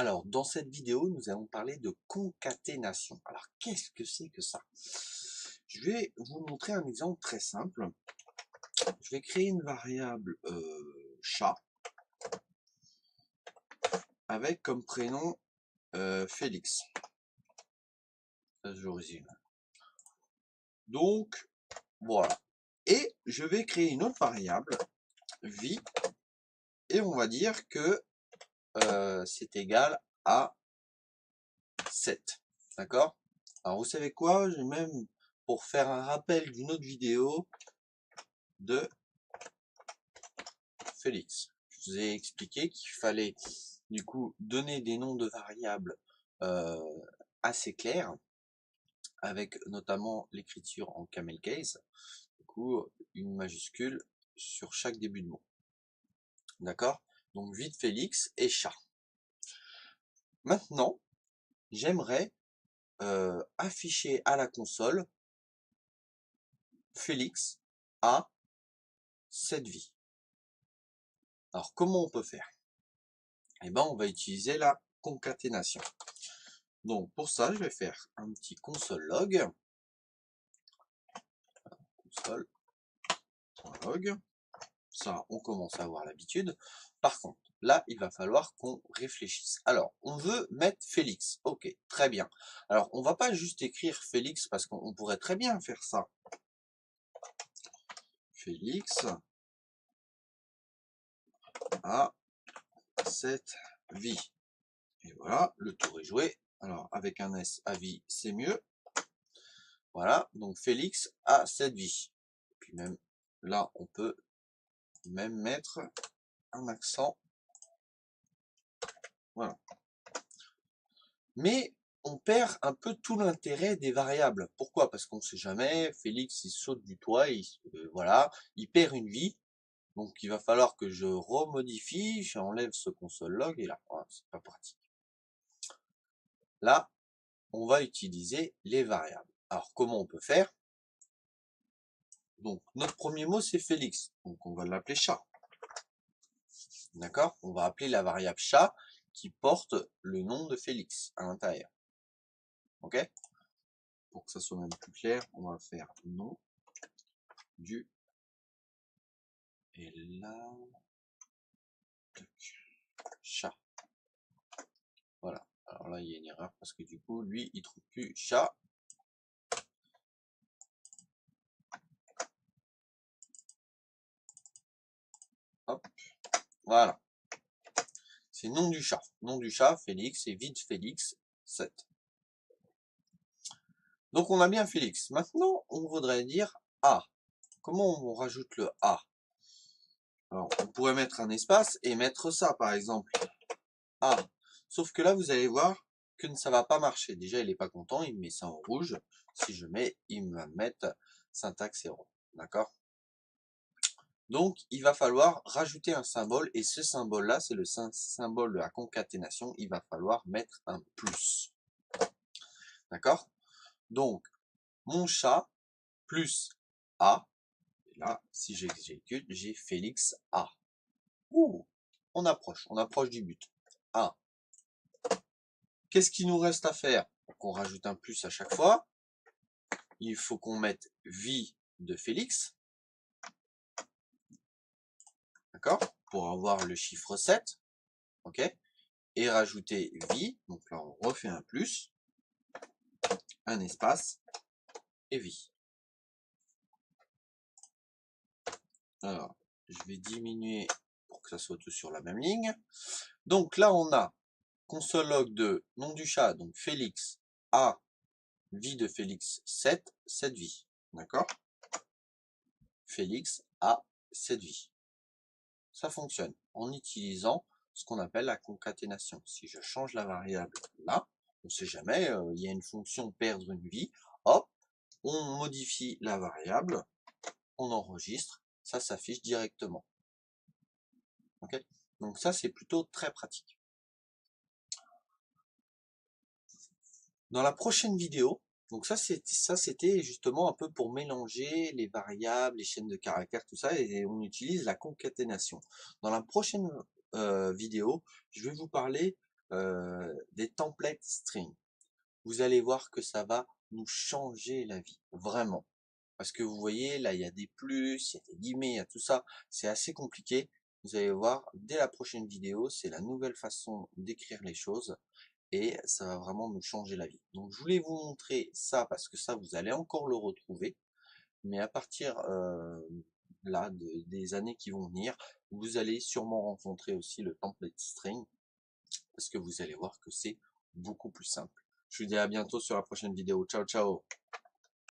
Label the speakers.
Speaker 1: Alors, dans cette vidéo, nous allons parler de concaténation. Alors, qu'est-ce que c'est que ça? Je vais vous montrer un exemple très simple. Je vais créer une variable chat avec comme prénom Félix. Ça, je résume. Donc, voilà. Et je vais créer une autre variable, vie, et on va dire que c'est égal à 7. D'accord? Alors, vous savez quoi? J'ai même, pour faire un rappel d'une autre vidéo de Félix. Je vous ai expliqué qu'il fallait du coup donner des noms de variables assez clairs, avec notamment l'écriture en camel case, du coup une majuscule sur chaque début de mot. D'accord? Donc vite Félix et chat. Maintenant, j'aimerais afficher à la console Félix a cette vie. Alors comment on peut faire? Eh ben on va utiliser la concaténation. Donc pour ça, je vais faire un petit console log. Console.log. Ça, on commence à avoir l'habitude. Par contre, là, il va falloir qu'on réfléchisse. Alors, on veut mettre Félix. Ok, très bien. Alors, on va pas juste écrire Félix parce qu'on pourrait très bien faire ça. Félix a cette vie. Et voilà, le tour est joué. Alors, avec un S à vie, c'est mieux. Voilà, donc Félix a cette vie. Puis même là, on peut même mettre un accent. Voilà. Mais on perd un peu tout l'intérêt des variables. Pourquoi? Parce qu'on ne sait jamais, Félix il saute du toit, voilà, il perd une vie. Donc il va falloir que je remodifie, j'enlève ce console log et là, voilà, c'est pas pratique. Là, on va utiliser les variables. Alors comment on peut faire? Donc notre premier mot c'est Félix, donc on va l'appeler chat. D'accord? On va appeler la variable chat qui porte le nom de Félix à l'intérieur. Ok? Pour que ça soit même plus clair, on va faire nom du, et là, chat. Voilà. Alors là, il y a une erreur parce que du coup, lui, il trouve plus chat. Hop. Voilà. C'est nom du chat. Nom du chat, Félix, et vide Félix, 7. Donc on a bien Félix. Maintenant, on voudrait dire A. Comment on rajoute le A? Alors, on pourrait mettre un espace et mettre ça, par exemple. A. Sauf que là, vous allez voir que ça va pas marcher. Déjà, il n'est pas content, il met ça en rouge. Si je mets, il va mettre syntaxe erreur. D'accord? Donc, il va falloir rajouter un symbole, et ce symbole-là, c'est le symbole de la concaténation. Il va falloir mettre un plus. D'accord? Donc, mon chat plus A. Et là, si j'exécute, j'ai Félix A. Ouh, on approche du but. A. Qu'est-ce qu'il nous reste à faire? Qu'on rajoute un plus à chaque fois. Il faut qu'on mette vie de Félix. D'accord? Pour avoir le chiffre 7. Ok? Et rajouter vie. Donc là, on refait un plus. Un espace. Et vie. Alors, je vais diminuer pour que ça soit tout sur la même ligne. Donc là, on a console log de nom du chat, donc Félix A, vie de Félix 7, 7 vie. D'accord? Félix a 7 vie. Ça fonctionne en utilisant ce qu'on appelle la concaténation. Si je change la variable là, on ne sait jamais, il y a une fonction perdre une vie, hop, on modifie la variable, on enregistre, ça s'affiche directement. Ok? Donc ça, c'est plutôt très pratique. Dans la prochaine vidéo, donc ça c'était justement un peu pour mélanger les variables, les chaînes de caractères, tout ça, et on utilise la concaténation. Dans la prochaine vidéo, je vais vous parler des templates string. Vous allez voir que ça va nous changer la vie, vraiment. Parce que vous voyez, là, il y a des plus, il y a des guillemets, il y a tout ça. C'est assez compliqué. Vous allez voir, dès la prochaine vidéo, c'est la nouvelle façon d'écrire les choses. Et ça va vraiment nous changer la vie. Donc, je voulais vous montrer ça parce que ça, vous allez encore le retrouver. Mais à partir là, des années qui vont venir, vous allez sûrement rencontrer aussi le template string. Parce que vous allez voir que c'est beaucoup plus simple. Je vous dis à bientôt sur la prochaine vidéo. Ciao, ciao!